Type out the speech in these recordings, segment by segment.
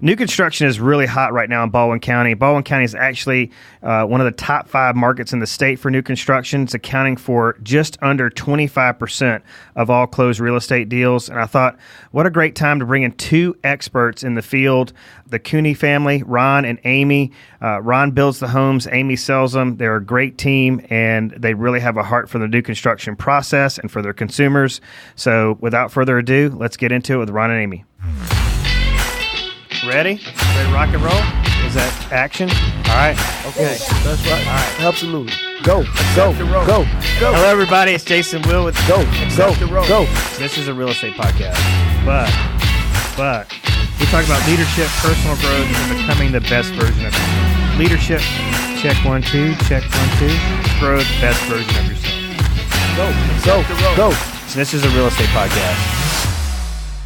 New construction is really hot right now in Baldwin County. Baldwin County is actually one of the top 5 markets in the state for new construction. It's accounting for just under 25% of all closed real estate deals. And I thought, what a great time to bring in 2 experts in the field, the Cuny family, Ron and Amy. Ron builds the homes, Amy sells them. They're a great team, and they really have a heart for the new construction process and for their consumers. So without further ado, let's get into it with Ron and Amy. Ready? Ready to rock and roll? Is that action? All right. Okay. That's right. All right. Absolutely. Go. Go. Hello, everybody. It's Jason Will with Go. This is a real estate podcast, but we talk about leadership, personal growth, and becoming the best version of yourself. Leadership, check 1, 2, check 1, 2. Grow the best version of yourself. Go. So this is a real estate podcast.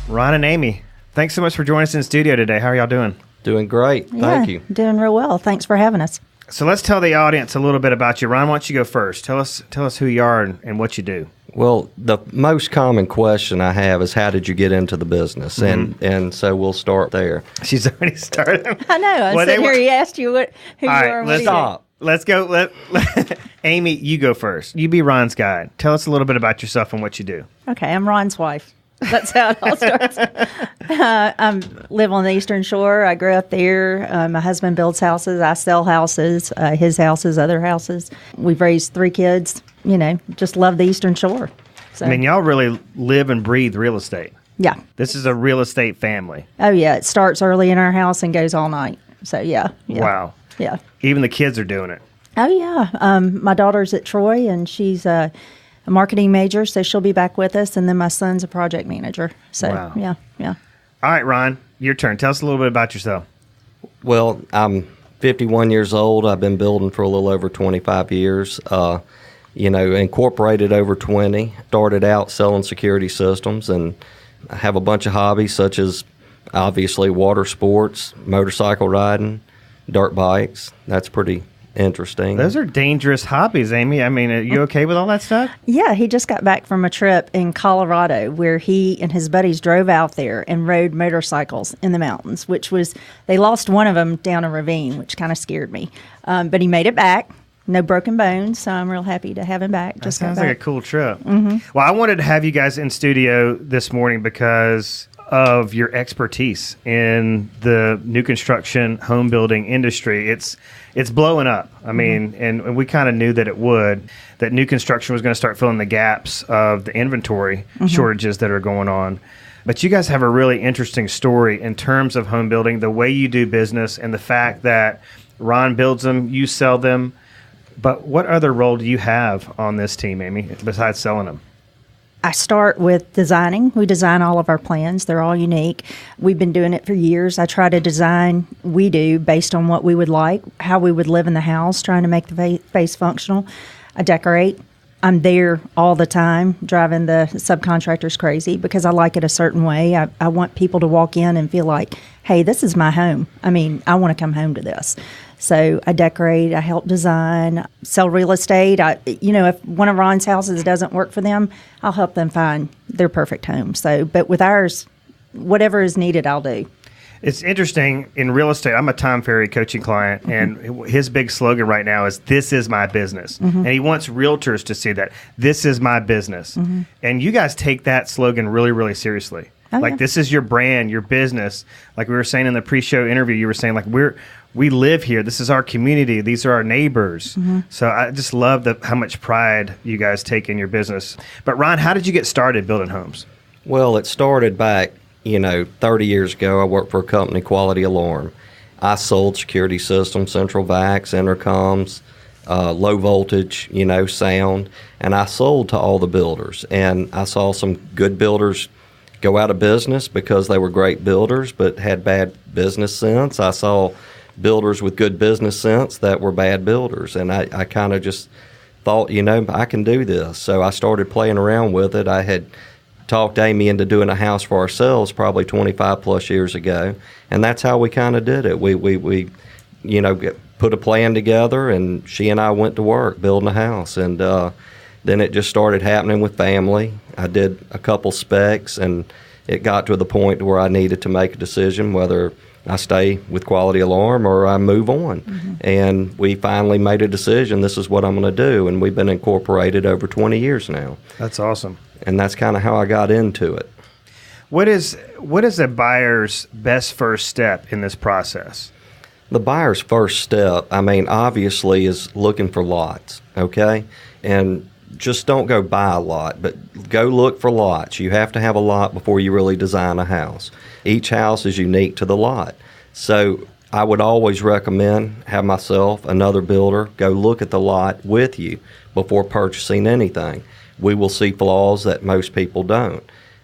Ron and Amy, thanks so much for joining us in the studio today. How are y'all doing? Doing great. Thank you. Doing real well. Thanks for having us. So let's tell the audience a little bit about you. Ron, why don't you go first? Tell us who you are and what you do. Well, the most common question I have is, how did you get into the business? Mm-hmm. And so we'll start there. She's already started. I know. I'm sitting here. He asked you who you are. And Let's stop. Let's go. Amy, you go first. You be Ron's guide. Tell us a little bit about yourself and what you do. Okay, I'm Ron's wife. That's how it all starts. I live on the Eastern Shore. I grew up there. My husband builds houses. I sell houses, his houses, other houses. We've raised 3 kids. Just love the Eastern Shore. So, I mean, y'all really live and breathe real estate. Yeah. This is a real estate family. Oh, yeah. It starts early in our house and goes all night. So, yeah. Wow. Yeah. Even the kids are doing it. Oh, yeah. My daughter's at Troy, and she's a marketing major, so she'll be back with us. And then my son's a project manager. So, wow. Yeah. All right, Ron, your turn. Tell us a little bit about yourself. Well, I'm 51 years old. I've been building for a little over 25 years. Incorporated over 20. Started out selling security systems, and I have a bunch of hobbies such as, obviously, water sports, motorcycle riding, dirt bikes. That's pretty interesting. Those are dangerous hobbies, Amy. I mean, are you okay with all that stuff? Yeah, he just got back from a trip in Colorado where he and his buddies drove out there and rode motorcycles in the mountains, they lost one of them down a ravine, which kind of scared me. But he made it back. No broken bones, so I'm real happy to have him back. That sounds like a cool trip. Mm-hmm. Well, I wanted to have you guys in studio this morning because of your expertise in the new construction home building industry. It's blowing up. I mean, and we kind of knew that it would, that new construction was going to start filling the gaps of the inventory shortages that are going on. But you guys have a really interesting story in terms of home building, the way you do business, and the fact that Ron builds them, you sell them. But what other role do you have on this team, Amy, besides selling them? I start with designing. We design all of our plans. They're all unique. We've been doing it for years. I try to design, based on what we would like, how we would live in the house, trying to make the space functional. I decorate. I'm there all the time, driving the subcontractors crazy because I like it a certain way. I want people to walk in and feel like, hey, this is my home. I mean, I want to come home to this. So I decorate, I help design, sell real estate. If one of Ron's houses doesn't work for them, I'll help them find their perfect home. So, but with ours, whatever is needed, I'll do. It's interesting in real estate. I'm a Tom Ferry coaching client, and his big slogan right now is, "This is my business." And he wants realtors to see that this is my business. And you guys take that slogan really, really seriously. This is your brand, your business. Like we were saying in the pre-show interview, you were saying we live here. This is our community. These are our neighbors. So I just love how much pride you guys take in your business. But Ron, how did you get started building homes? Well, it started back, 30 years ago. I worked for a company, Quality Alarm. I sold security systems, central vacs, intercoms, low voltage, sound, and I sold to all the builders. And I saw some good builders go out of business because they were great builders but had bad business sense. I saw builders with good business sense that were bad builders, and I kind of just thought, I can do this. So I started playing around with it. I had talked Amy into doing a house for ourselves probably 25 plus years ago, and that's how we kind of did it. We put a plan together, and she and I went to work building a house, and then it just started happening with family. I did a couple specs, and it got to the point where I needed to make a decision whether I stay with Quality Alarm or I move on. And we finally made a decision, this is what I'm going to do. And we've been incorporated over 20 years now. That's awesome. And that's kind of how I got into it. What is a buyer's best first step in this process? The buyer's first step, obviously is looking for lots, okay? And just don't go buy a lot, but go look for lots. You have to have a lot before you really design a house. Each house is unique to the lot. So I would always recommend have myself, another builder, go look at the lot with you before purchasing anything. We will see flaws that most people don't.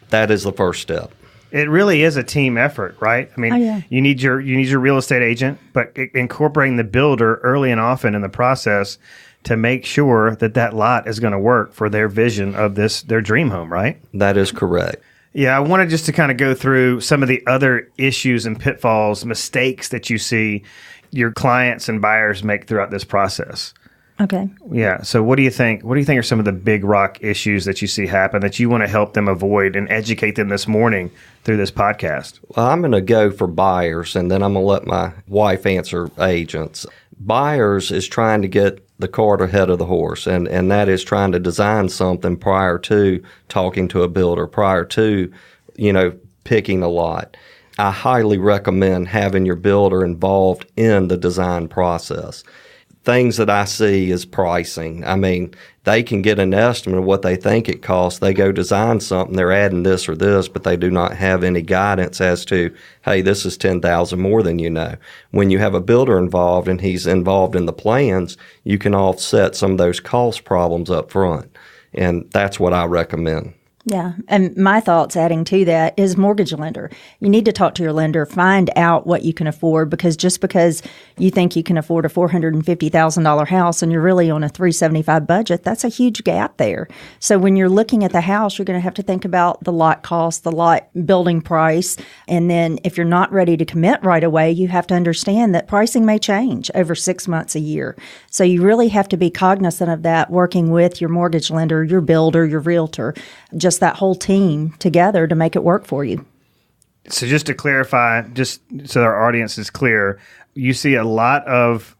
That is the first step. It really is a team effort, right? You need your real estate agent, but incorporating the builder early and often in the process to make sure that lot is going to work for their vision of their dream home, right? That is correct. Yeah, I wanted just to kind of go through some of the other issues and pitfalls, mistakes that you see your clients and buyers make throughout this process. Okay. Yeah. So what do you think? What do you think are some of the big rock issues that you see happen that you want to help them avoid and educate them this morning through this podcast? Well, I'm going to go for buyers, and then I'm going to let my wife answer agents. Buyers is trying to get the cart ahead of the horse, and that is trying to design something prior to talking to a builder, prior to, picking a lot. I highly recommend having your builder involved in the design process. Things that I see is pricing. They can get an estimate of what they think it costs. They go design something, they're adding this or this, but they do not have any guidance as to, hey, this is $10,000 more than you know. When you have a builder involved and he's involved in the plans, you can offset some of those cost problems up front. And that's what I recommend. Yeah. And my thoughts adding to that is mortgage lender. You need to talk to your lender, find out what you can afford, because just because you think you can afford a $450,000 house and you're really on a $375,000 budget, that's a huge gap there. So when you're looking at the house, you're going to have to think about the lot cost, the lot building price. And then if you're not ready to commit right away, you have to understand that pricing may change over 6 months, a year. So you really have to be cognizant of that, working with your mortgage lender, your builder, your realtor, just that whole team together to make it work for you. So just to clarify, just so our audience is clear, you see a lot of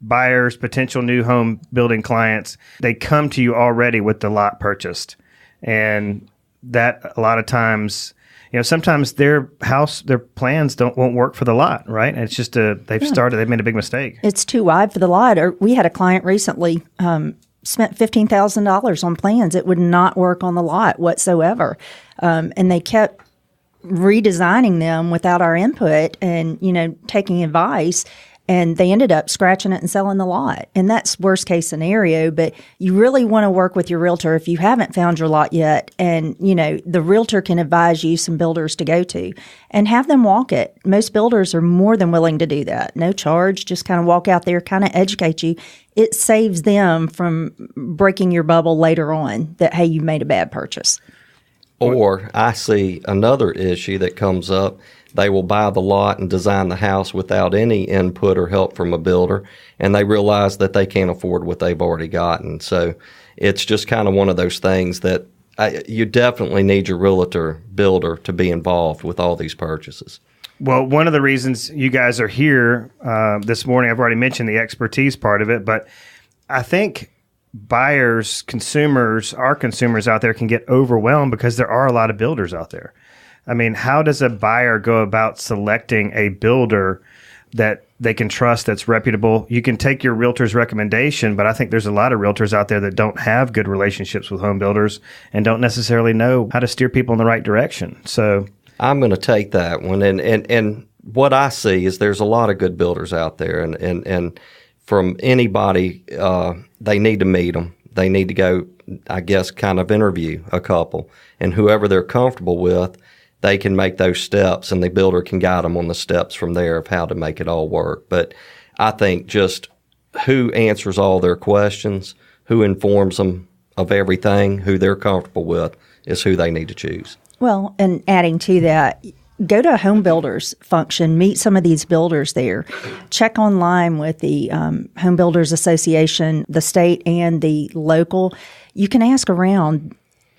buyers, potential new home building clients, they come to you already with the lot purchased. And that a lot of times, sometimes their plans won't work for the lot, right? And it's just they've made a big mistake. It's too wide for the lot. Or we had a client recently, spent $15,000 on plans. It would not work on the lot whatsoever. And they kept redesigning them without our input and, taking advice. And they ended up scratching it and selling the lot. And that's worst case scenario. But you really want to work with your realtor if you haven't found your lot yet. And, the realtor can advise you some builders to go to and have them walk it. Most builders are more than willing to do that. No charge, just kind of walk out there, kind of educate you. It saves them from breaking your bubble later on that, hey, you made a bad purchase. Or I see another issue that comes up. They will buy the lot and design the house without any input or help from a builder, and they realize that they can't afford what they've already gotten. So it's just kind of one of those things that you definitely need your realtor builder to be involved with all these purchases. Well, one of the reasons you guys are here this morning, I've already mentioned the expertise part of it, but I think buyers, our consumers out there can get overwhelmed because there are a lot of builders out there. How does a buyer go about selecting a builder that they can trust, that's reputable? You can take your realtor's recommendation, but I think there's a lot of realtors out there that don't have good relationships with home builders and don't necessarily know how to steer people in the right direction. So I'm going to take that one. And what I see is there's a lot of good builders out there. And from anybody, they need to meet them. They need to go, I guess, kind of interview a couple. And whoever they're comfortable with, they can make those steps, and the builder can guide them on the steps from there of how to make it all work. But I think just who answers all their questions, who informs them of everything, who they're comfortable with, is who they need to choose. Well, and adding to that, go to a home builders function, meet some of these builders there, check online with the Home Builders Association, the state and the local. You can ask around.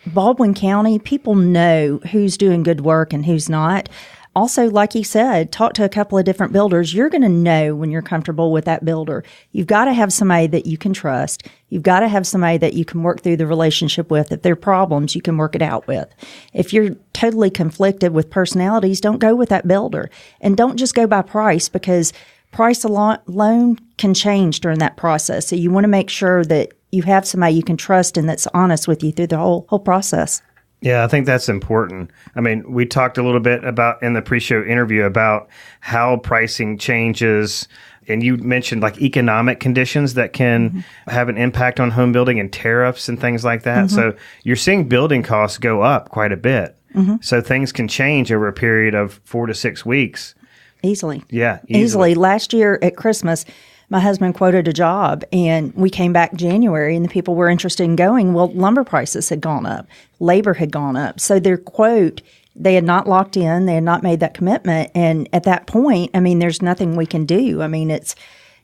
Baldwin County, people know who's doing good work and who's not. also, like you said, talk to a couple of different builders. You're going to know when you're comfortable with that builder. You've got to have somebody that you can trust. You've got to have somebody that you can work through the relationship with. If there are problems, you can work it out with. If you're totally conflicted with personalities, don't go with that builder. And don't just go by price, because price alone can change during that process. So you want to make sure that you have somebody you can trust and that's honest with you through the whole process. Yeah, I think that's important. I mean, we talked a little bit about in the pre-show interview about how pricing changes, and you mentioned like economic conditions that can have an impact on home building and tariffs and things like that. So you're seeing building costs go up quite a bit. So things can change over a period of 4 to 6 weeks. Easily. Yeah, easily. Last year at Christmas, my husband quoted a job, and we came back January, and the people were interested in going. Well, lumber prices had gone up. Labor had gone up. So their quote, they had not locked in. They had not made that commitment. And at that point, I mean, there's nothing we can do. I mean, it's,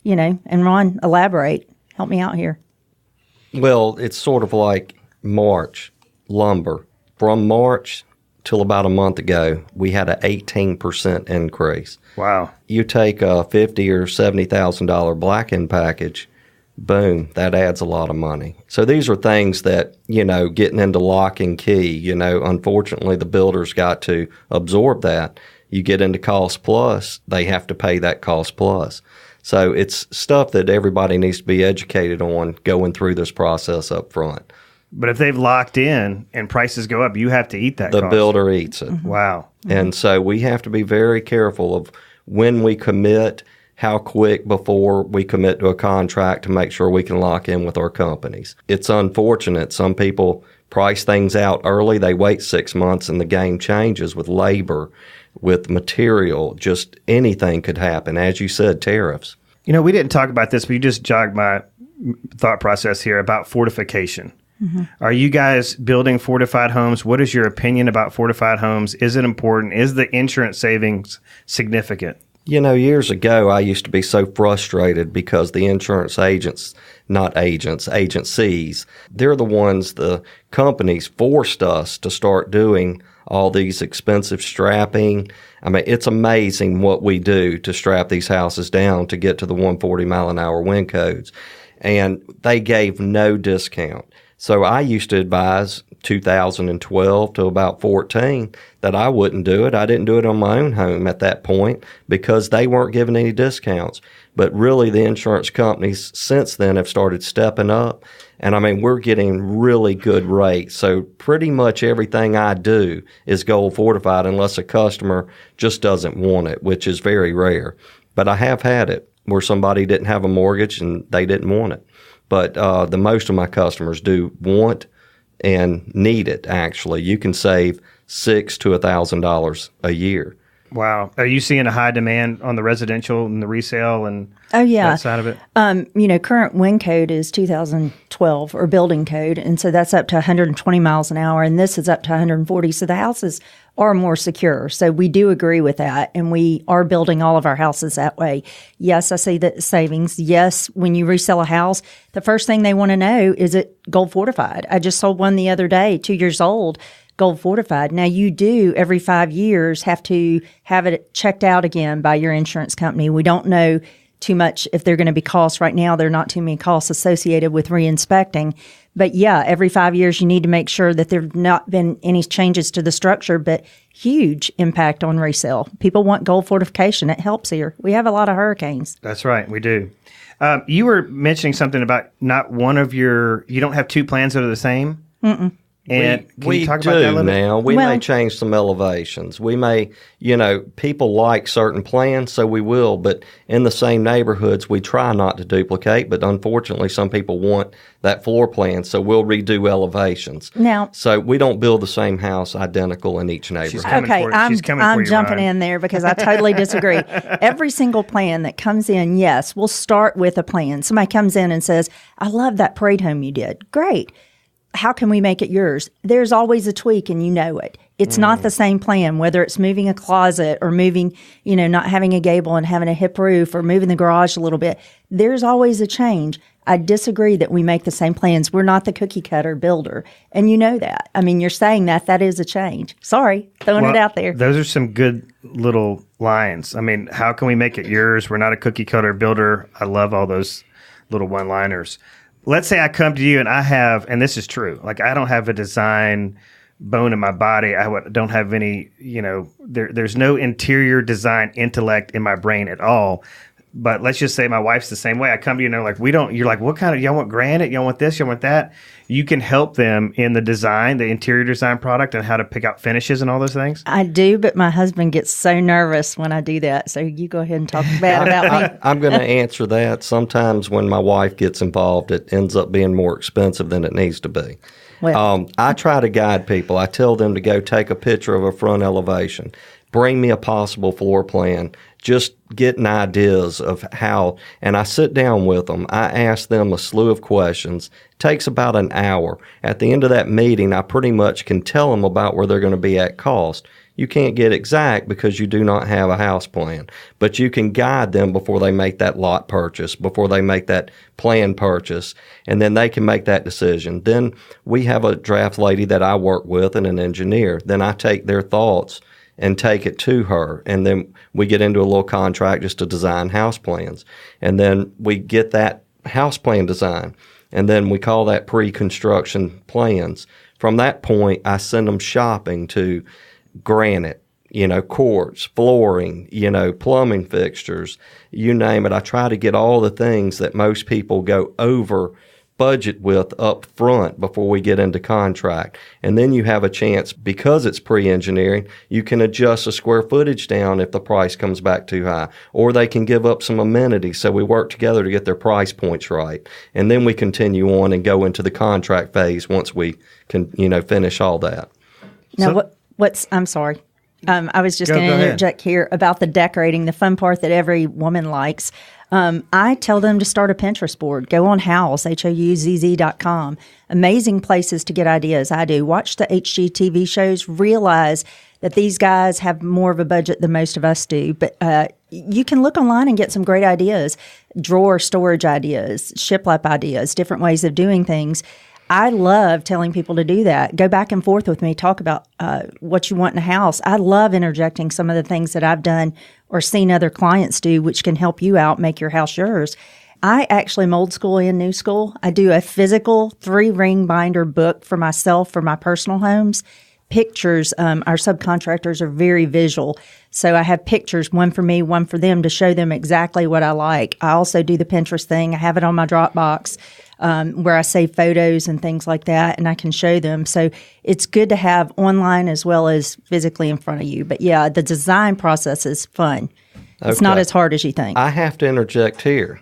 and Ron, elaborate. Help me out here. Well, it's sort of like March lumber. From March till about a month ago, we had an 18% increase. Wow. You take a $50,000 or $70,000 black-end package, boom, that adds a lot of money. So these are things that, getting into lock and key, unfortunately the builders got to absorb that. You get into cost plus, they have to pay that cost plus. So it's stuff that everybody needs to be educated on going through this process up front. But if they've locked in and prices go up, you have to eat that The cost. builder eats it. Wow. And so we have to be very careful of when we commit, how quick before we commit to a contract to make sure we can lock in with our companies. It's unfortunate. Some people price things out early. They wait 6 months and the game changes with labor, with material. Just anything could happen. As you said, tariffs. We didn't talk about this, but you just jogged my thought process here about fortification. Are you guys building fortified homes? What is your opinion about fortified homes? Is it important? Is the insurance savings significant? Years ago, I used to be so frustrated because the insurance agencies, they're the ones, the companies forced us to start doing all these expensive strapping. I mean, it's amazing what we do to strap these houses down to get to the 140 mile an hour wind codes. And they gave no discount. So I used to advise 2012 to about 14 that I wouldn't do it. I didn't do it on my own home at that point because they weren't giving any discounts. But really the insurance companies since then have started stepping up. And I mean, we're getting really good rates. So pretty much everything I do is gold fortified unless a customer just doesn't want it, which is very rare. But I have had it where somebody didn't have a mortgage and they didn't want it. But the most of my customers do want and need it, actually. You can save $600 to $1,000 a year. Wow. Are you seeing a high demand on the residential and the resale and that side of it? Current wind code is 2012 or building code. And so that's up to 120 miles an hour. And this is up to 140. So the houses are more secure. So we do agree with that. And we are building all of our houses that way. Yes, I see the savings. Yes, when you resell a house, the first thing they want to know, is it gold fortified? I just sold one the other day, 2 years old. Gold fortified. Now you do every 5 years have to have it checked out again by your insurance company. We don't know too much if they're going to be costs. Right now, there are not too many costs associated with re-inspecting. But yeah, every 5 years you need to make sure that there have not been any changes to the structure, but huge impact on resale. People want gold fortification. It helps here. We have a lot of hurricanes. That's right. We do. You were mentioning something about you don't have two plans that are the same? Mm-mm. And we you talk do about that a little now. We may change some elevations. We may, people like certain plans, so we will. But in the same neighborhoods, we try not to duplicate. But unfortunately, some people want that floor plan, so we'll redo elevations. Now, so we don't build the same house identical in each neighborhood. I'm jumping in there because I totally disagree. Every single plan that comes in, yes, we'll start with a plan. Somebody comes in and says, "I love that parade home you did. Great. how can we make it yours? There's always a tweak, and you know it. It's not the same plan, whether it's moving a closet or moving, not having a gable and having a hip roof, or moving the garage a little bit. There's always a change. I disagree that we make the same plans. We're not the cookie cutter builder. And you know that. I mean, you're saying that is a change. Sorry, throwing it out there. Those are some good little lines. I mean, how can we make it yours? We're not a cookie cutter builder. I love all those little one-liners. Let's say I come to you and I have, and this is true, like I don't have a design bone in my body. Don't have any, there's no interior design intellect in my brain at all. But let's just say my wife's the same way. I come to you and they're like, you're like, what kind of, y'all want granite? Y'all want this? Y'all want that? You can help them in the design, the interior design product, and how to pick out finishes and all those things? I do, but my husband gets so nervous when I do that. So you go ahead and talk bad about me. I'm going to answer that. Sometimes when my wife gets involved, it ends up being more expensive than it needs to be. Well, I try to guide people. I tell them to go take a picture of a front elevation. Bring me a possible floor plan. Just getting ideas of how, and I sit down with them. I ask them a slew of questions. It takes about an hour. At the end of that meeting, I pretty much can tell them about where they're going to be at cost. You can't get exact because you do not have a house plan, but you can guide them before they make that lot purchase, before they make that plan purchase, and then they can make that decision. Then we have a draft lady that I work with and an engineer. Then I take their thoughts and take it to her, and then we get into a little contract just to design house plans. And then we get that house plan design, and then we call that pre-construction plans. From that point, I send them shopping to granite, quartz, flooring, plumbing fixtures, you name it. I try to get all the things that most people go over budget with up front before we get into contract. And then you have a chance, because it's pre-engineering, you can adjust the square footage down if the price comes back too high, or they can give up some amenities. So we work together to get their price points right. And then we continue on and go into the contract phase once we can, finish all that. Now, I'm sorry. I was just going to interject here about the decorating, the fun part that every woman likes. I tell them to start a Pinterest board. Go on Houzz, HOUZZ.com. Amazing places to get ideas. I do. Watch the HGTV shows. Realize that these guys have more of a budget than most of us do. But you can look online and get some great ideas. Drawer storage ideas, shiplap ideas, different ways of doing things. I love telling people to do that. Go back and forth with me. Talk about what you want in a house. I love interjecting some of the things that I've done or seen other clients do, which can help you out, make your house yours. I actually am old school and new school. I do a physical 3-ring binder book for myself for my personal homes. Pictures, our subcontractors are very visual. So I have pictures, one for me, one for them, to show them exactly what I like. I also do the Pinterest thing. I have it on my Dropbox where I save photos and things like that, and I can show them. So it's good to have online as well as physically in front of you. But yeah, the design process is fun. It's not as hard as you think. I have to interject here,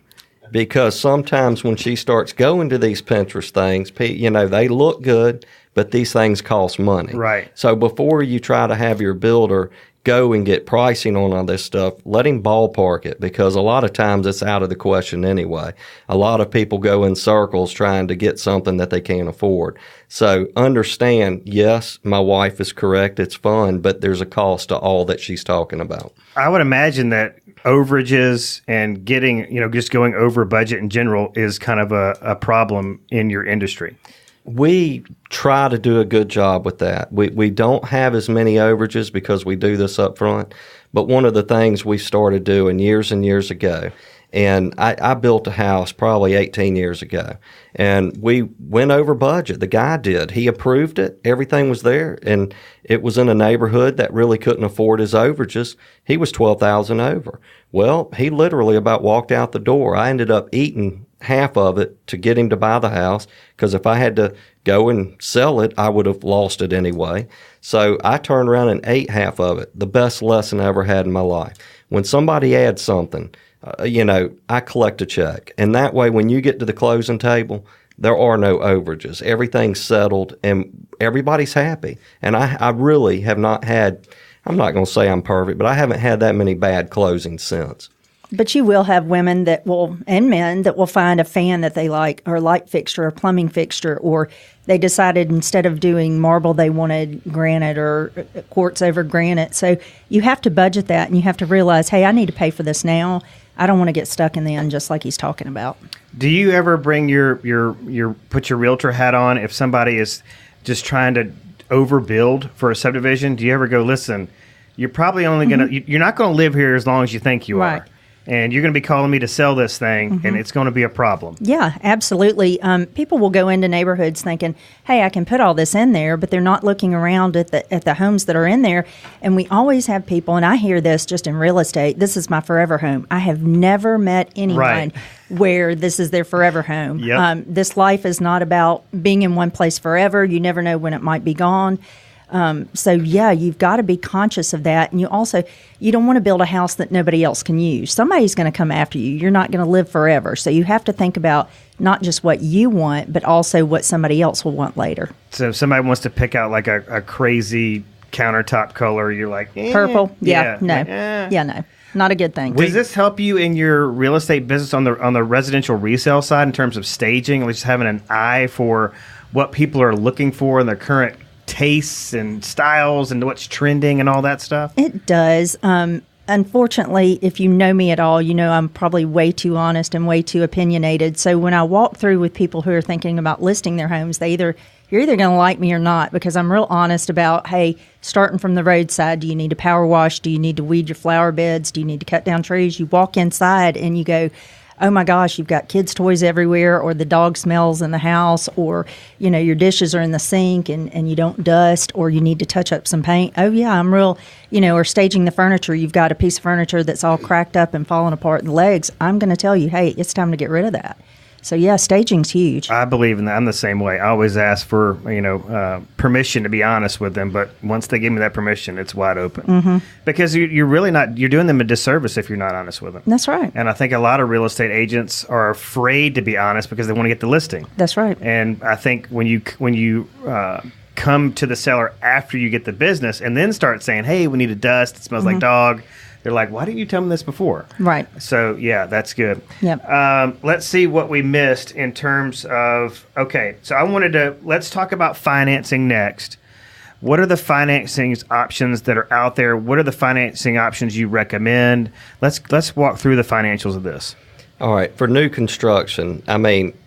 because sometimes when she starts going to these Pinterest things, they look good, but these things cost money. Right. So before you try to have your builder go and get pricing on all this stuff, let him ballpark it, because a lot of times it's out of the question anyway. A lot of people go in circles trying to get something that they can't afford. So understand, yes, my wife is correct. It's fun, but there's a cost to all that she's talking about. I would imagine that overages and getting, just going over budget in general is kind of a problem in your industry. We try to do a good job with that. We don't have as many overages because we do this up front. But one of the things we started doing years and years ago, and I built a house probably 18 years ago, and we went over budget. The guy did. He approved it. Everything was there, and it was in a neighborhood that really couldn't afford his overages. He was $12,000 over. Well, he literally about walked out the door. I ended up eating half of it to get him to buy the house, because if I had to go and sell it, I would have lost it anyway. So I turned around and ate half of it. The best lesson I ever had in my life. When somebody adds something, I collect a check. And that way, when you get to the closing table, there are no overages. Everything's settled and everybody's happy. And I really have not had, I'm not going to say I'm perfect, but I haven't had that many bad closings since. But you will have women that will, and men that will find a fan that they like, or a light fixture, or plumbing fixture, or they decided instead of doing marble, they wanted granite or quartz over granite. So you have to budget that, and you have to realize, hey, I need to pay for this now. I don't want to get stuck in the end, just like he's talking about. Do you ever bring your put your realtor hat on if somebody is just trying to overbuild for a subdivision? Do you ever go, listen, you're probably only you're not going to live here as long as you think you Right. are. And you're going to be calling me to sell this thing, and it's going to be a problem. Yeah, absolutely. People will go into neighborhoods thinking, hey, I can put all this in there, but they're not looking around at the homes that are in there. And we always have people, and I hear this just in real estate, this is my forever home. I have never met anyone Right. where this is their forever home. Yep. This life is not about being in one place forever. You never know when it might be gone. So yeah, you've got to be conscious of that. And you don't want to build a house that nobody else can use. Somebody's going to come after you. You're not going to live forever. So you have to think about not just what you want, but also what somebody else will want later. So if somebody wants to pick out like a crazy countertop color, you're like, Purple. Yeah. No. like, eh. Yeah. No. Not a good thing. Does this help you in your real estate business on the residential resale side in terms of staging, just having an eye for what people are looking for in their current tastes and styles and what's trending and all that stuff? It does. Unfortunately, if you know me at all, you know I'm probably way too honest and way too opinionated. So when I walk through with people who are thinking about listing their homes, you're either going to like me or not, because I'm real honest about, hey, starting from the roadside, do you need to power wash? Do you need to weed your flower beds? Do you need to cut down trees? You walk inside and you go, oh my gosh, you've got kids' toys everywhere, or the dog smells in the house, or, your dishes are in the sink and you don't dust, or you need to touch up some paint. Oh yeah, I'm real, or staging the furniture. You've got a piece of furniture that's all cracked up and falling apart in the legs. I'm going to tell you, hey, it's time to get rid of that. So yeah, staging's huge. I believe in that. I'm the same way. I always ask for permission to be honest with them, but once they give me that permission, it's wide open. Because you're really not. You're doing them a disservice if you're not honest with them. That's right. And I think a lot of real estate agents are afraid to be honest because they want to get the listing. That's right. And I think when you come to the seller after you get the business and then start saying, "Hey, we need a dust. It smells like dog." They're like, why didn't you tell me this before? Right. So, yeah, that's good. Yep. Let's see what we missed in terms of, okay, so let's talk about financing next. What are the financing options that are out there? What are the financing options you recommend? Let's walk through the financials of this. All right. For new construction, I mean,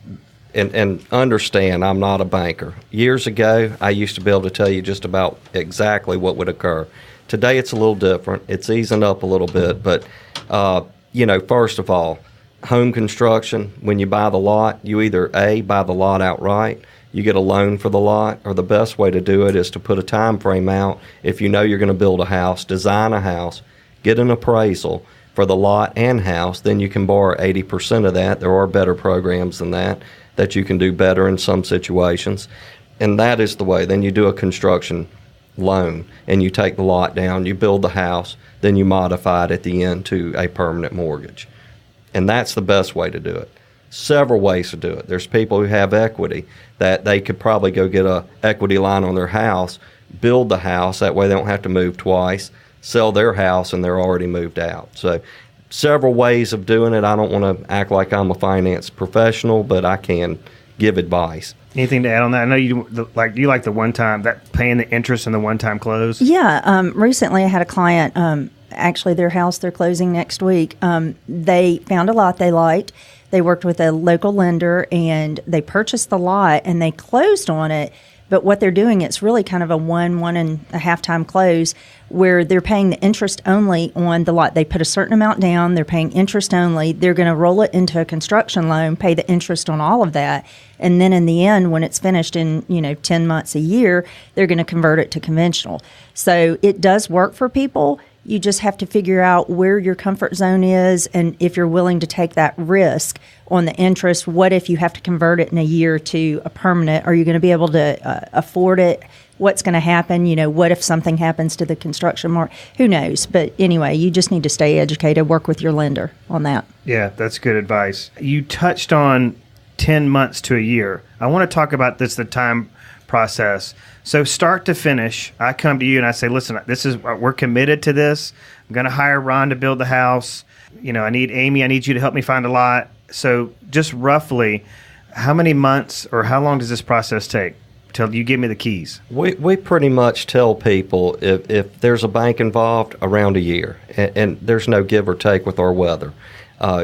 and understand, I'm not a banker. Years ago, I used to be able to tell you just about exactly what would occur. Today, it's a little different. It's easing up a little bit. But, first of all, home construction, when you buy the lot, you either A, buy the lot outright, you get a loan for the lot, or the best way to do it is to put a time frame out. If you know you're going to build a house, design a house, get an appraisal for the lot and house, then you can borrow 80% of that. There are better programs than that you can do better in some situations. And that is the way. Then you do a construction loan and you take the lot down, you build the house, then you modify it at the end to a permanent mortgage. And that's the best way to do it. Several ways to do it. There's people who have equity that they could probably go get a equity line on their house, build the house, that way they don't have to move twice, sell their house, and they're already moved out. So several ways of doing it. I don't want to act like I'm a finance professional, but I can give advice. Anything to add on that? I know you like the one-time, that paying the interest and the one-time close? Yeah. Recently I had a client, actually their house, they're closing next week. They found a lot they liked. They worked with a local lender and they purchased the lot and they closed on it. But what they're doing, it's really kind of a 1.5 time close where they're paying the interest only on the lot. They put a certain amount down. They're paying interest only. They're going to roll it into a construction loan, pay the interest on all of that. And then in the end, when it's finished in, 10 months, a year, they're going to convert it to conventional. So it does work for people. You just have to figure out where your comfort zone is and if you're willing to take that risk on the interest. What if you have to convert it in a year to a permanent? Are you going to be able to afford it? What's going to happen? What if something happens to the construction market? Who knows? But anyway, you just need to stay educated, work with your lender on that. Yeah, that's good advice. You touched on 10 months to a year. I want to talk about the time process. So start to finish, I come to you and I say, listen, we're committed to this. I'm going to hire Ron to build the house. I need Amy, I need you to help me find a lot. So just roughly, how many months or how long does this process take till you give me the keys? We pretty much tell people if there's a bank involved, around a year, and there's no give or take with our weather.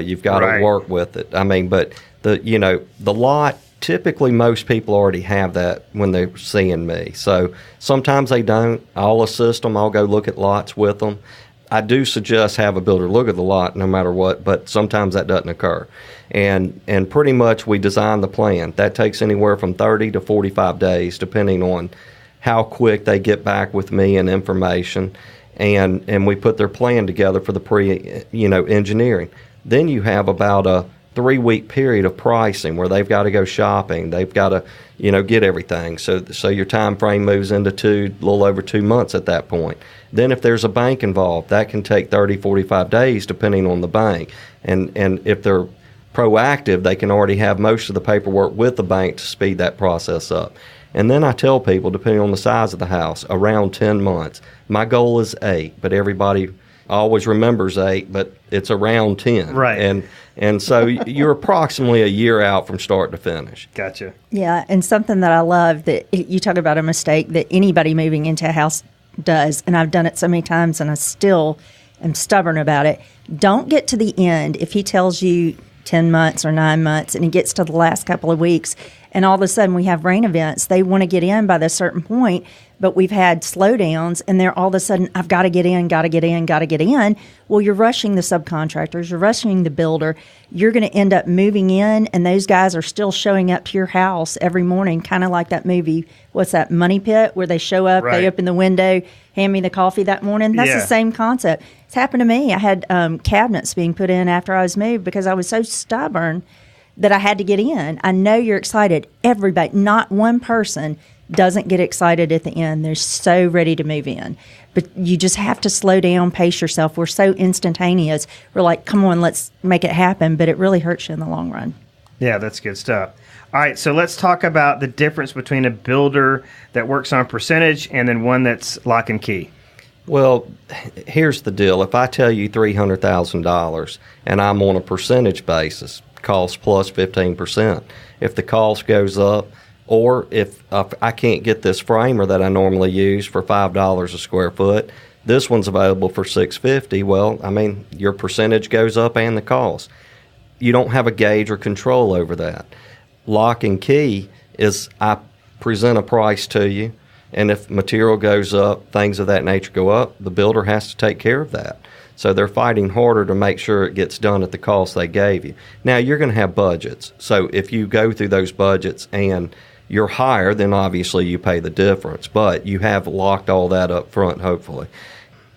You've got to work with it. I mean, but the lot, typically most people already have that when they're seeing me. So sometimes they don't. I'll assist them. I'll go look at lots with them. I do suggest have a builder look at the lot no matter what, but sometimes that doesn't occur. And pretty much we design the plan. That takes anywhere from 30 to 45 days, depending on how quick they get back with me and information. And we put their plan together for the engineering. Then you have about a 3-week period of pricing where they've got to go shopping. They've got to, get everything. So your time frame moves into a little over 2 months at that point. Then if there's a bank involved, that can take 30, 45 days depending on the bank. And if they're proactive, they can already have most of the paperwork with the bank to speed that process up. And then I tell people, depending on the size of the house, around 10 months. My goal is 8, but everybody always remembers 8, but it's around 10. Right. And so you're approximately a year out from start to finish. Gotcha. Yeah, and something that I love that you talk about a mistake that anybody moving into a house does, and I've done it so many times and I still am stubborn about it. Don't get to the end if he tells you 10 months or 9 months and it gets to the last couple of weeks and all of a sudden we have rain events. They want to get in by this certain point, but we've had slowdowns and they're all of a sudden, I've got to get in. Well, you're rushing the subcontractors, you're rushing the builder. You're going to end up moving in and those guys are still showing up to your house every morning, kind of like that movie, what's that, Money Pit, where they show up, They open the window, hand me the coffee that morning. That's the same concept. It's happened to me. I had cabinets being put in after I was moved because I was so stubborn that I had to get in. I know you're excited. Everybody, not one person doesn't get excited at the end. They're so ready to move in. But you just have to slow down, pace yourself. We're so instantaneous. We're like, come on, let's make it happen. But it really hurts you in the long run. Yeah, that's good stuff. All right, so let's talk about the difference between a builder that works on percentage and then one that's lock and key. Well, here's the deal. If I tell you $300,000 and I'm on a percentage basis, cost plus 15%, if the cost goes up, or if I can't get this framer that I normally use for $5 a square foot, this one's available for $650. Well, I mean, your percentage goes up and the cost. You don't have a gauge or control over that. Lock and key is I present a price to you, and if material goes up, things of that nature go up, the builder has to take care of that. So they're fighting harder to make sure it gets done at the cost they gave you. Now, you're going to have budgets. So if you go through those budgets and you're higher, then obviously you pay the difference. But you have locked all that up front, hopefully.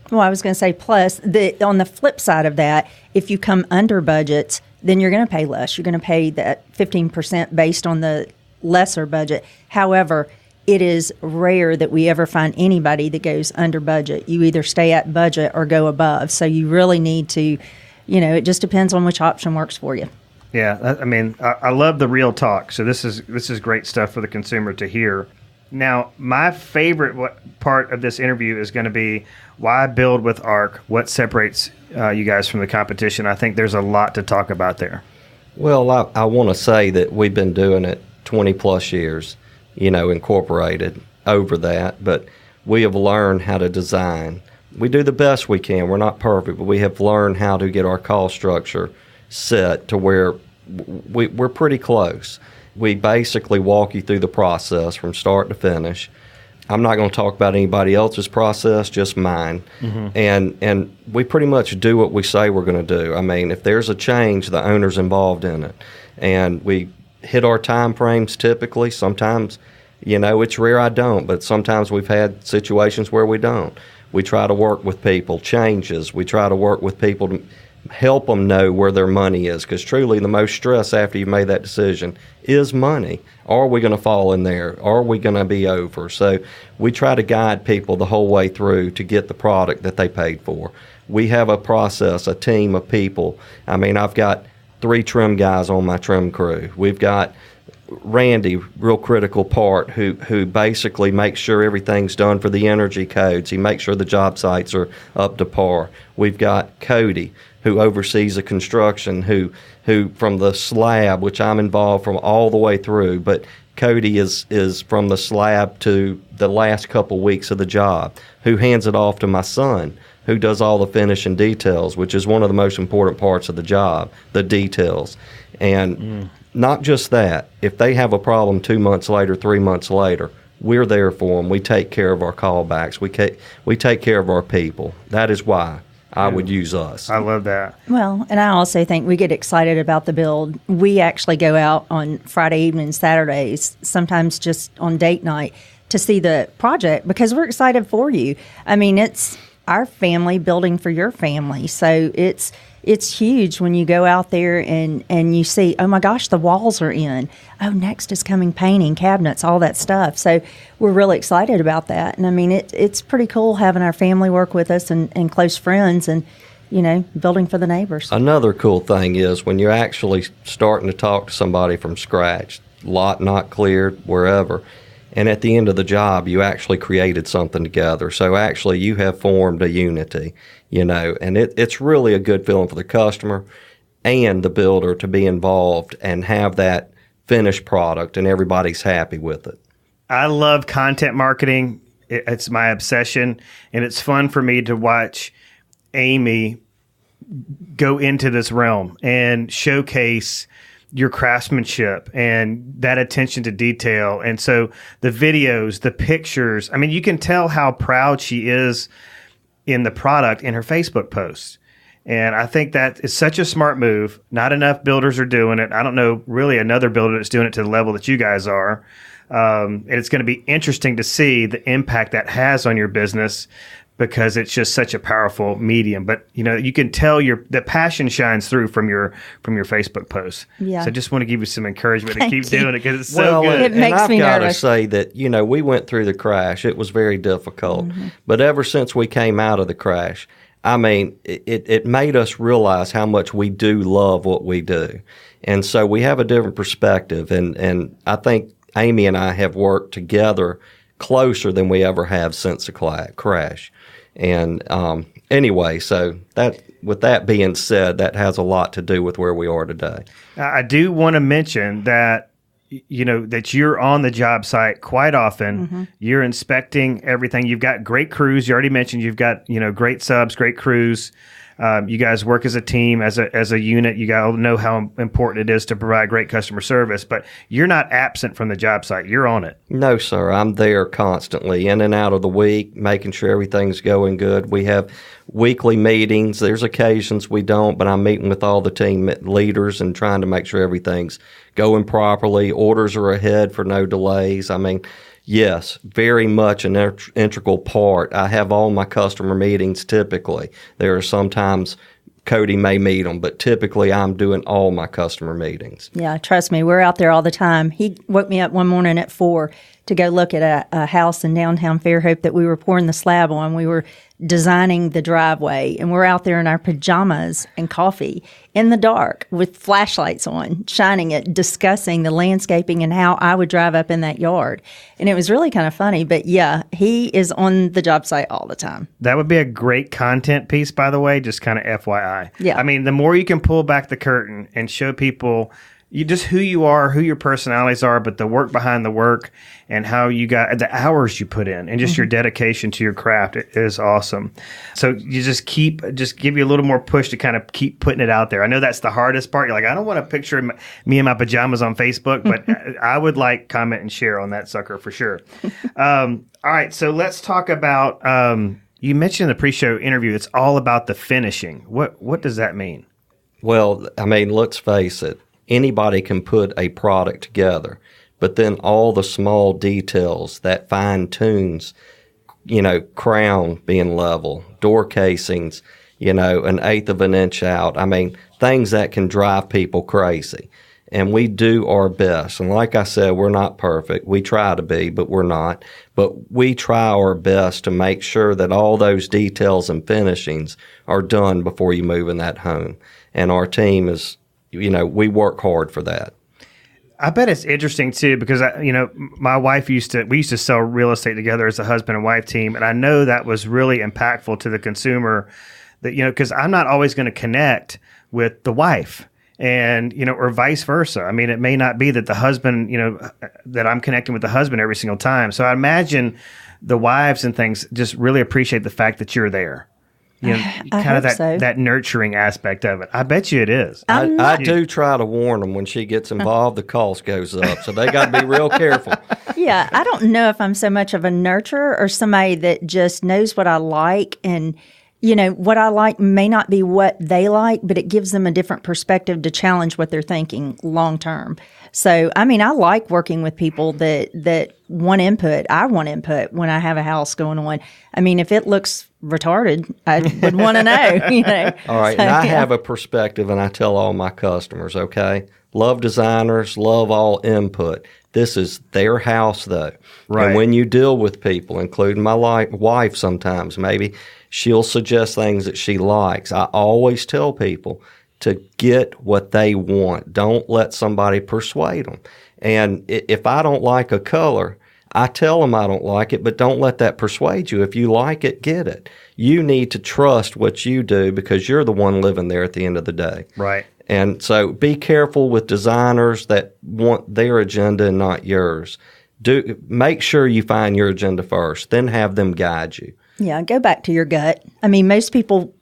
Well, I was going to say, plus, on the flip side of that, if you come under budgets, then you're going to pay less. You're going to pay that 15% based on the lesser budget. However, it is rare that we ever find anybody that goes under budget. You either stay at budget or go above. So you really need to, it just depends on which option works for you. Yeah, I mean, I love the real talk. So this is great stuff for the consumer to hear. Now, my favorite part of this interview is going to be why build with ARC, what separates you guys from the competition. I think there's a lot to talk about there. Well, I want to say that we've been doing it 20 plus years. Incorporated over that, but we have learned how to design. We do the best we can. We're not perfect, but we have learned how to get our cost structure set to where we're pretty close. We basically walk you through the process from start to finish. I'm not going to talk about anybody else's process, just mine. Mm-hmm. And we pretty much do what we say we're going to do. I mean, if there's a change, the owner's involved in it. And we hit our time frames typically. Sometimes, it's rare I don't, but sometimes we've had situations where we don't. We try to work with people, changes. We try to work with people to help them know where their money is, because truly the most stress after you've made that decision is money. Are we going to fall in there? Are we going to be over? So we try to guide people the whole way through to get the product that they paid for. We have a process, a team of people. I mean, I've got 3 trim guys on my trim crew. We've got Randy, real critical part, who basically makes sure everything's done for the energy codes. He makes sure the job sites are up to par. We've got Cody, who oversees the construction, who from the slab, which I'm involved from all the way through, but Cody is from the slab to the last couple weeks of the job, who hands it off to my son, who does all the finishing details, which is one of the most important parts of the job, the details. And not just that, if they have a problem 2 months later, 3 months later, we're there for them. We take care of our callbacks. We take care of our people. That is why I would use us. I love that. Well, and I also think we get excited about the build. We actually go out on Friday evenings, Saturdays, sometimes just on date night to see the project because we're excited for you. I mean, it's our family building for your family. So it's huge when you go out there and you see, oh my gosh, the walls are in. Oh, next is coming painting, cabinets, all that stuff. So we're really excited about that. And I mean, it's pretty cool having our family work with us and close friends and, you know, building for the neighbors. Another cool thing is when you're actually starting to talk to somebody from scratch, lot not cleared, wherever, and at the end of the job, you actually created something together. So actually, you have formed a unity, you know, and it's really a good feeling for the customer and the builder to be involved and have that finished product and everybody's happy with it. I love content marketing. It's my obsession, and it's fun for me to watch Amy go into this realm and showcase your craftsmanship and that attention to detail. And so the videos, the pictures, I mean, you can tell how proud she is in the product in her Facebook posts. And I think that is such a smart move. Not enough builders are doing it. I don't know really another builder that's doing it to the level that you guys are. And it's going to be interesting to see the impact that has on your business because it's just such a powerful medium. But you know, you can tell the passion shines through from your Facebook posts. Yeah. So I just want to give you some encouragement to keep doing it because it's well, so good. It makes I've me got to nervous. say that, you know, we went through the crash. It was very difficult. But ever since we came out of the crash, I mean, it made us realize how much we do love what we do. And so we have a different perspective. And I think Amy and I have worked together closer than we ever have since the crash. And anyway, so with that being said, that has a lot to do with where we are today. I do want to mention that, you know, that you're on the job site quite often. You're inspecting everything. You've got great crews. You already mentioned you've got, you know, great subs, great crews. You guys work as a team, as a unit. You got to know how important it is to provide great customer service. But you're not absent from the job site. You're on it. No, sir. I'm there constantly, in and out of the week, making sure everything's going good. We have weekly meetings. There's occasions we don't, but I'm meeting with all the team leaders and trying to make sure everything's going properly. Orders are ahead for no delays. I mean, yes, very much an integral part. I have all my customer meetings typically. There are sometimes Cody may meet them, but typically I'm doing all my customer meetings. Yeah, trust me, we're out there all the time. He woke me up one morning at 4 to go look at a house in downtown Fairhope that we were pouring the slab on. We were designing the driveway, and we're out there in our pajamas and coffee in the dark with flashlights on, shining it, discussing the landscaping and how I would drive up in that yard. And it was really kind of funny, but yeah, he is on the job site all the time. That would be a great content piece, by the way, just kind of FYI. Yeah. I mean, the more you can pull back the curtain and show people just who you are, who your personalities are, but the work behind the work and how you got the hours you put in and just your dedication to your craft is awesome. So you just give you a little more push to kind of keep putting it out there. I know that's the hardest part. You're like, I don't want to picture me in my pajamas on Facebook, but I would like, comment, and share on that sucker for sure. All right. So let's talk about, you mentioned in the pre-show interview, it's all about the finishing. What does that mean? Well, I mean, let's face it. Anybody can put a product together, but then all the small details that fine tunes, you know, crown being level, door casings, you know, 1/8 of an inch out. I mean, things that can drive people crazy. And we do our best. And like I said, we're not perfect. We try to be, but we're not. But we try our best to make sure that all those details and finishings are done before you move in that home. And our team is, you know, we work hard for that. I bet it's interesting too because my wife we used to sell real estate together as a husband and wife team, and I know that was really impactful to the consumer that, because I'm not always going to connect with the wife. And, or vice versa. I mean, it may not be that the husband, that I'm connecting with the husband every single time. So I imagine the wives and things just really appreciate the fact that you're there. Kind of that nurturing aspect of it. I bet you it is. I do try to warn them when she gets involved, the cost goes up. So they got to be real careful. Yeah, I don't know if I'm so much of a nurturer or somebody that just knows what I like, and what I like may not be what they like, but it gives them a different perspective to challenge what they're thinking long term. So, I mean, I like working with people that want input. I want input when I have a house going on. I mean, if it looks retarded, I would want to know, All right, So, and I have a perspective, and I tell all my customers, okay, love designers, love all input. This is their house, though. Right. And when you deal with people, including my wife sometimes, maybe she'll suggest things that she likes. I always tell people to get what they want. Don't let somebody persuade them. And if I don't like a color, I tell them I don't like it, but don't let that persuade you. If you like it, get it. You need to trust what you do because you're the one living there at the end of the day. Right. And so be careful with designers that want their agenda and not yours. Make sure you find your agenda first, then have them guide you. Yeah, go back to your gut. I mean, most people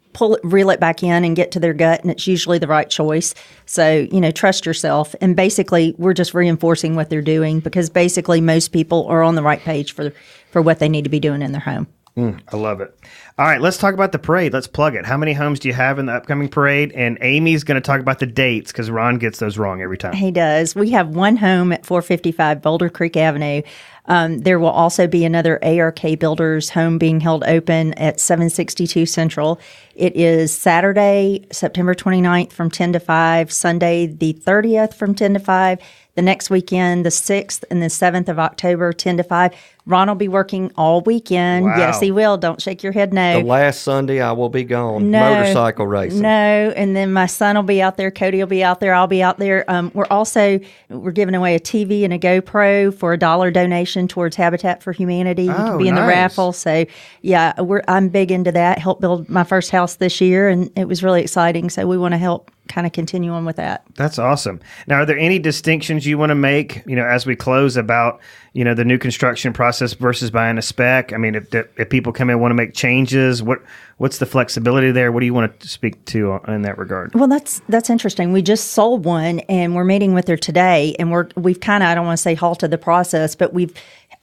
reel it back in and get to their gut, and it's usually the right choice. So, trust yourself. And basically, we're just reinforcing what they're doing because basically most people are on the right page for what they need to be doing in their home. I love it. All right, let's talk about the parade. Let's plug it. How many homes do you have in the upcoming parade? And Amy's going to talk about the dates because Ron gets those wrong every time. He does. We have one home at 455 Boulder Creek Avenue. There will also be another ARK Builders home being held open at 762 Central. It is Saturday, September 29th from 10 to 5, Sunday the 30th from 10 to 5, the next weekend, the 6th and the 7th of October, 10 to 5. Ron will be working all weekend. Wow. Yes, he will. Don't shake your head no. The last Sunday, I will be gone. No, motorcycle racing. No, and then my son will be out there. Cody will be out there. I'll be out there. We're giving away a TV and a GoPro for a $1 donation towards Habitat for Humanity. You can be in the raffle. So, yeah, I'm big into that. Helped build my first house this year, and it was really exciting. So we want to help kind of continue on with that. That's awesome. Now, are there any distinctions you want to make, as we close about, the new construction process versus buying a spec? I mean, if people come in and want to make changes, what's the flexibility there? What do you want to speak to in that regard? Well, that's interesting. We just sold one, and we're meeting with her today, and we've kind of, I don't want to say halted the process, but we've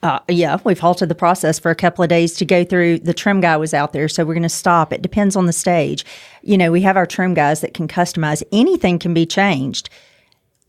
halted the process for a couple of days to go through. The trim guy was out there, so we're going to stop. It depends on the stage. We have our trim guys that can customize. Anything can be changed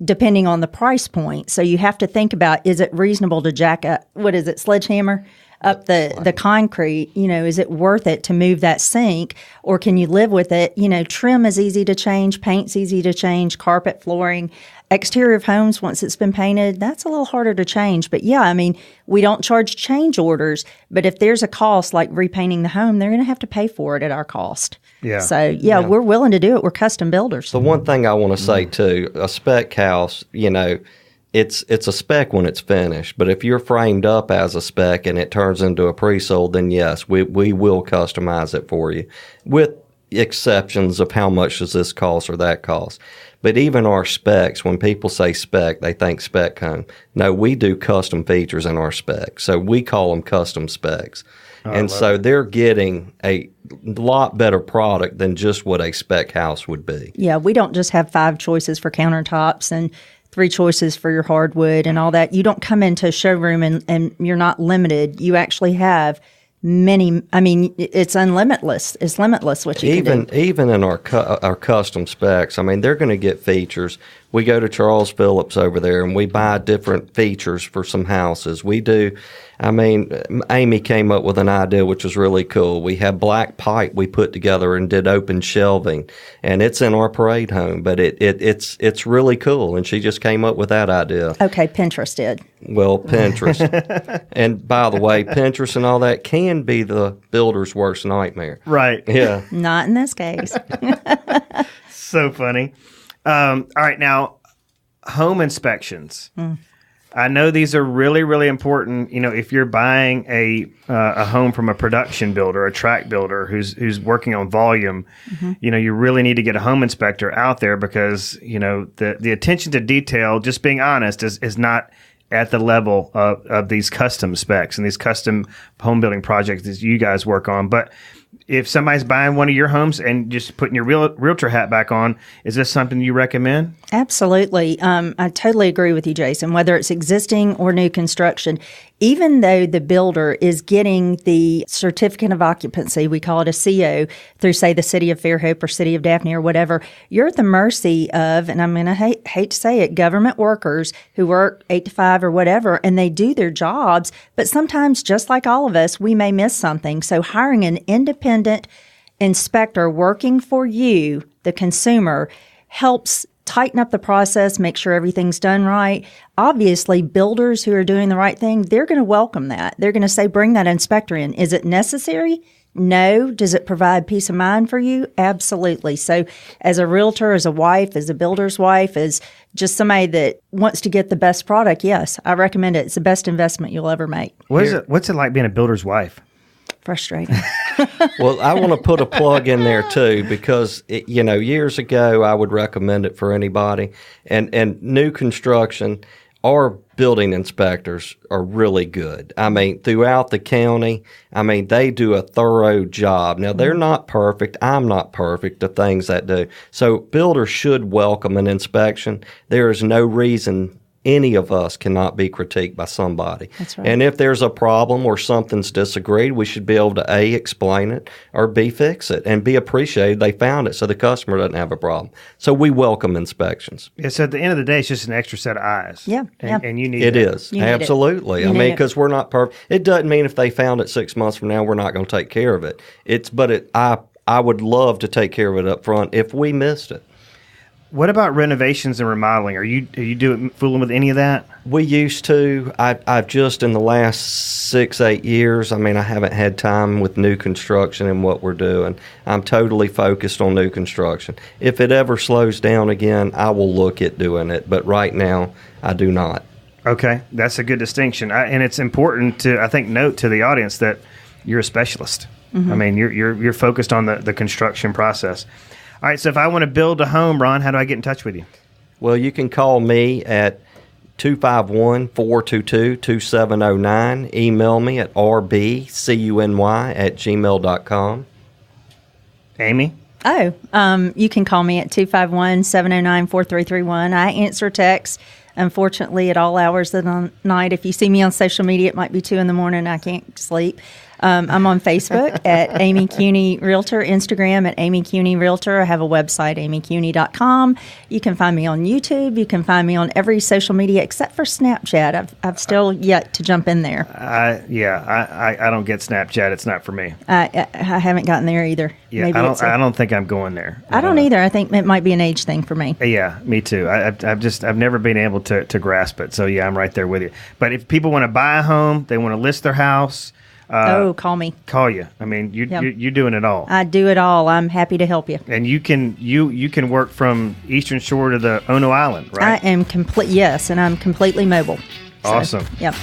depending on the price point. So you have to think about, is it reasonable to jack up, sledgehammer up the concrete? Is it worth it to move that sink, or can you live with it? Trim is easy to change, paint's easy to change, carpet, flooring. Exterior of homes, once it's been painted, that's a little harder to change. But yeah, I mean, we don't charge change orders, but if there's a cost like repainting the home, they're going to have to pay for it at our cost. Yeah. So yeah, we're willing to do it. We're custom builders. The one thing I want to say too, a spec house, it's a spec when it's finished, but if you're framed up as a spec and it turns into a pre-sold, then yes, we will customize it for you with exceptions of how much does this cost or that cost. But even our specs, when people say spec, they think spec home. No, we do custom features in our specs. So we call them custom specs. And so they're getting a lot better product than just what a spec house would be. Yeah, we don't just have 5 choices for countertops and 3 choices for your hardwood and all that. You don't come into a showroom and you're not limited. You actually have many. I mean, it's unlimitless. It's limitless what you can do. Even in our custom specs, I mean, they're going to get features. We go to Charles Phillips over there and we buy different features for some houses. We do. I mean, Amy came up with an idea which was really cool. We have black pipe we put together and did open shelving, and it's in our parade home. But it's really cool, and she just came up with that idea. Okay, Pinterest did. Well, Pinterest. And by the way, Pinterest and all that can be the builder's worst nightmare. Right. Yeah. Not in this case. So funny. All right, now, home inspections. I know these are really, really important. You know, if you're buying a home from a production builder, a tract builder who's working on volume, you know, you really need to get a home inspector out there because, you know, the attention to detail, just being honest, is not at the level of these custom specs and these custom home building projects that you guys work on. But if somebody's buying one of your homes and just putting your realtor hat back on, is this something you recommend? Absolutely. I totally agree with you, Jason, whether it's existing or new construction. Even though the builder is getting the certificate of occupancy, we call it a CO, through, say, the city of Fairhope or city of Daphne or whatever, you're at the mercy of, and I'm going to hate to say it, government workers who work 8 to 5 or whatever, and they do their jobs. But sometimes, just like all of us, we may miss something. So hiring an independent inspector working for you, the consumer, helps tighten up the process, make sure everything's done right. Obviously, builders who are doing the right thing, they're going to welcome that. They're going to say, bring that inspector in. Is it necessary? No. Does it provide peace of mind for you? Absolutely. So as a realtor, as a wife, as a builder's wife, as just somebody that wants to get the best product, yes, I recommend it. It's the best investment you'll ever make. What's it like being a builder's wife? Frustrating. Well, I want to put a plug in there too because years ago I would recommend it for anybody, and new construction. Our building inspectors are really good. I mean, throughout the county, they do a thorough job. Now, they're not perfect. I'm not perfect, the things that do. So builders should welcome an inspection. There is no reason any of us cannot be critiqued by somebody. That's right. And if there's a problem or something's disagreed, we should be able to A, explain it, or B, fix it, and be appreciated they found it so the customer doesn't have a problem. So we welcome inspections. Yeah, so at the end of the day, it's just an extra set of eyes. Yeah. And you need it. It Is. Absolutely. Because we're not perfect. It doesn't mean if they found it 6 months from now, we're not going to take care of it. I would love to take care of it up front if we missed it. What about renovations and remodeling? Are you fooling with any of that? We used to. I've just in the last 6-8 years, I haven't had time with new construction and what we're doing. I'm totally focused on new construction. If it ever slows down again, I will look at doing it. But right now, I do not. Okay, that's a good distinction. And it's important to, I think, note to the audience that you're a specialist. Mm-hmm. You're focused on the construction process. All right, so if I want to build a home, Ron, how do I get in touch with you? Well, you can call me at 251-422-2709. Email me at rbcuny@gmail.com. Amy? You can call me at 251-709-4331. I answer texts, unfortunately, at all hours of the night. If you see me on social media, it might be 2 a.m. I can't sleep. I'm on Facebook at Amy Cuny Realtor, Instagram at Amy Cuny Realtor. I have a website, amycuny.com. You can find me on YouTube. You can find me on every social media except for Snapchat. I've still yet to jump in there. I don't get Snapchat. It's not for me. I haven't gotten there either. Yeah, I don't think I'm going there. I don't either. I think it might be an age thing for me. Yeah, me too. I've never been able to grasp it. So yeah, I'm right there with you. But if people want to buy a home, they want to list their house. Call me. Call you. You're doing it all. I do it all. I'm happy to help you. And you can work from Eastern Shore to the Ono Island, right? I am yes, and I'm completely mobile. Awesome. Yep.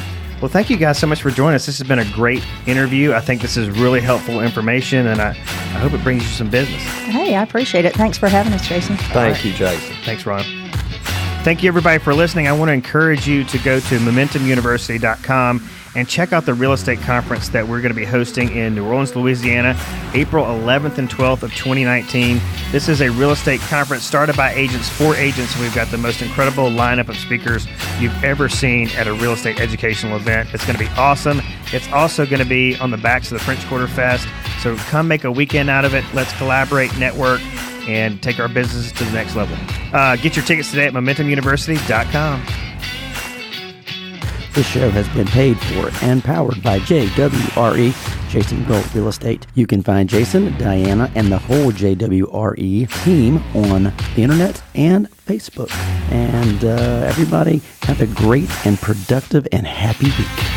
Well, thank you guys so much for joining us. This has been a great interview. I think this is really helpful information, and I hope it brings you some business. Hey, I appreciate it. Thanks for having us, Jason. Thank you, Jason. Thanks, Ron. Thank you, everybody, for listening. I want to encourage you to go to MomentumUniversity.com and check out the real estate conference that we're going to be hosting in New Orleans, Louisiana, April 11th and 12th of 2019. This is a real estate conference started by agents for agents. We've got the most incredible lineup of speakers you've ever seen at a real estate educational event. It's going to be awesome. It's also going to be on the backs of the French Quarter Fest. So come make a weekend out of it. Let's collaborate, network, and take our businesses to the next level. Get your tickets today at MomentumUniversity.com. This show has been paid for and powered by JWRE, Jason Gold Real Estate. You can find Jason, Diana, and the whole JWRE team on the internet and Facebook. And everybody have a great and productive and happy week.